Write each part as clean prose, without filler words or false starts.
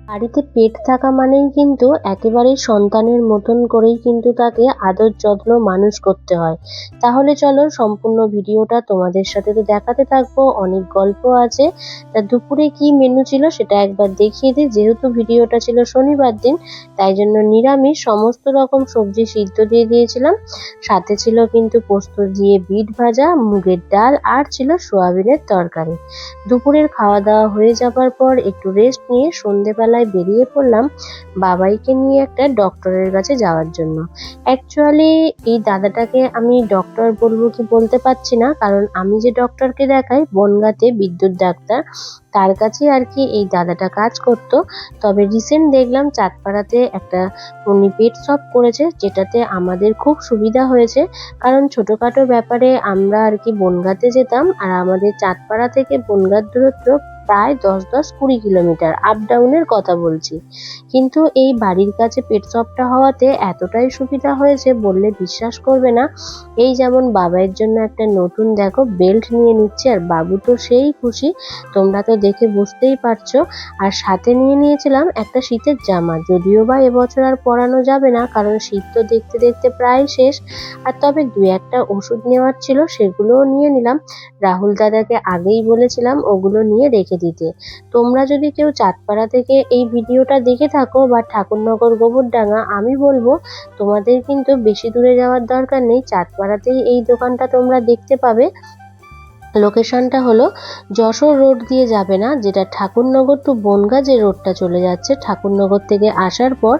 বাড়িতে পেট থাকা মানেই কিন্তু একেবারেই সন্তানের মতন করেই কিন্তু তাকে আদর যত্ন মানুষ করতে হয়। তাহলে চলো সম্পূর্ণ ভিডিওটা তোমাদের সাথে তো দেখাতে থাকবো, অনেক গল্প আছে। তা দুপুরে কি মেনু ছিল সেটা একবার দেখিয়ে দিই। যেহেতু ভিডিওটা ছিল শনিবার দিন, তাই জন্য নিরামিষ সমস্ত রকম সবজি সিদ্ধ দিয়ে দিয়েছিলাম। সাথে ছিল কিন্তু পোস্ত দিয়ে বিট ভাজা, মুগের ডাল আর ছিল সোয়াবিনের তরকারি। দুপুরের খাওয়া দাওয়া হয়ে যাবার পর একটু রেস্ট নিয়ে সন্ধেবেলায় বেরিয়ে পড়লাম বাবাইকে নিয়ে একটা ডক্টরের কাছে যাওয়ার জন্য। অ্যাকচুয়ালি এই দাদাটাকে আমি ডক্টর বলবো কি বলতে পারছি না, কারণ আমি যে ডক্টরকে দেখাই বনগাঁতে বিদ্যুৎ ডাক্তার, তার কাছে আর কি এই দাদাটা কাজ করতো। তবে রিসেন্ট দেখলাম চাঁদপাড়াতে একটা উনি পেট শপ করেছে, যেটাতে আমাদের খুব সুবিধা হয়েছে। কারণ ছোটখাটো ব্যাপারে আমরা আর কি বনগাঁতে যেতাম, আর আমাদের চাঁদপাড়া থেকে বনগাঁর দূরত্ব প্রায় 10-20 কিলোমিটার, আপ ডাউনের কথা বলছি। কিন্তু এই বাড়ির কাছে পেট শপটা হওয়াতে এতটাই সুবিধা হয়েছে বললে বিশ্বাস করবে না। এই যেমন বাবাইয়ের জন্য একটা নতুন দেখো বেল্ট নিয়ে নিচ্ছে, আর বাবু তো সেই খুশি, তোমরা তো দেখে বুঝতেই পারছো। আর সাথে নিয়ে নিয়েছিলাম একটা শীতের জামা, যদিও বা এবছর আর পরানো যাবে না, কারণ শীত তো দেখতে দেখতে প্রায় শেষ। আর তবে দু একটা ওষুধ নেওয়ার ছিল, সেগুলোও নিয়ে নিলাম। রাহুল দাদাকে আগেই বলেছিলাম ওগুলো নিয়ে রেখে দিতে। তোমরা যদি কেউ চাঁদপাড়া থেকে এই ভিডিওটা দেখে থাকো বা ঠাকুরনগর গোবরডাঙ্গা, আমি বলবো তোমাদের কিন্তু বেশি দূরে যাওয়ার দরকার নেই, চাঁদপাড়াতেই এই দোকানটা তোমরা দেখতে পাবে। লোকেশনটা হলো যশোর রোড দিয়ে যাবে না, যেটা ঠাকুরনগর টু বনগাঁ যে রোডটা চলে যাচ্ছে, ঠাকুরনগর থেকে আসার পর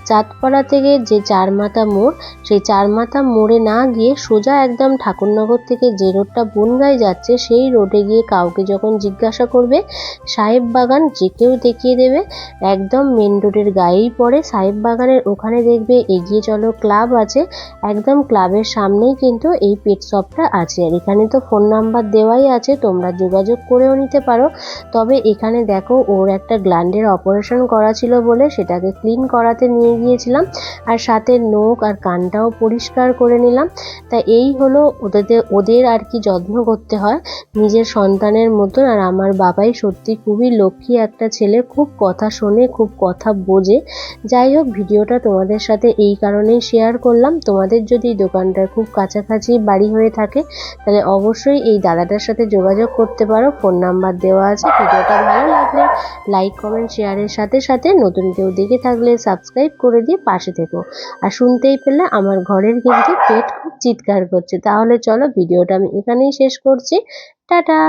চাঁদপাড়া থেকে যে চারমাথা মোড়, সেই চারমাথা মোড়ে না গিয়ে সোজা একদম ঠাকুরনগর থেকে যে রোডটা বনগাঁয় যাচ্ছে সেই রোডে গিয়ে কাউকে যখন জিজ্ঞাসা করবে, সাহেব বাগান যে কেউ দেখিয়ে দেবে। একদম মেন রোডের গায়েই পড়ে সাহেব বাগানের ওখানে দেখবে এগিয়ে চলো ক্লাব আছে, একদম ক্লাবের সামনেই কিন্তু এই পেট শপটা আছে। আর এখানে তো ফোন নাম্বার দেওয়াই আছে, তোমরা যোগাযোগ করেও নিতে পারো। তবে এখানে দেখো ওর একটা গ্ল্যান্ডের অপারেশন করা ছিল বলে সেটাকে ক্লিন করাতে নিয়ে গিয়েছিলাম, আর সাথে নখ আর কানটাও পরিষ্কার করে নিলাম। তা এই হলো ওদের আর কি যত্ন করতে হয় নিজের সন্তানের মতন। আর আমার বাবাই সত্যি খুবই লক্ষ্মী একটা ছেলে, খুব কথা শোনে, খুব কথা বোঝে। যাই হোক, ভিডিওটা তোমাদের সাথে এই কারণেই শেয়ার করলাম। তোমাদের যদি দোকানটার খুব কাছাকাছি বাড়ি হয়ে থাকে তাহলে অবশ্যই এই দাদাটার সাথে যোগাযোগ করতে পারো, ফোন নাম্বার দেওয়া আছে। ভিডিওটা ভালো লাগলে লাইক কমেন্ট শেয়ারের সাথে সাথে নতুন কেউ দেখে থাকলে সাবস্ক্রাইব করে দিয়ে পাশে থেকো। আর শুনতেই পেলে আমার ঘরের কিন্তু পেট খুব চিৎকার করছে। তাহলে চলো ভিডিওটা আমি এখানেই শেষ করছি। টাটা।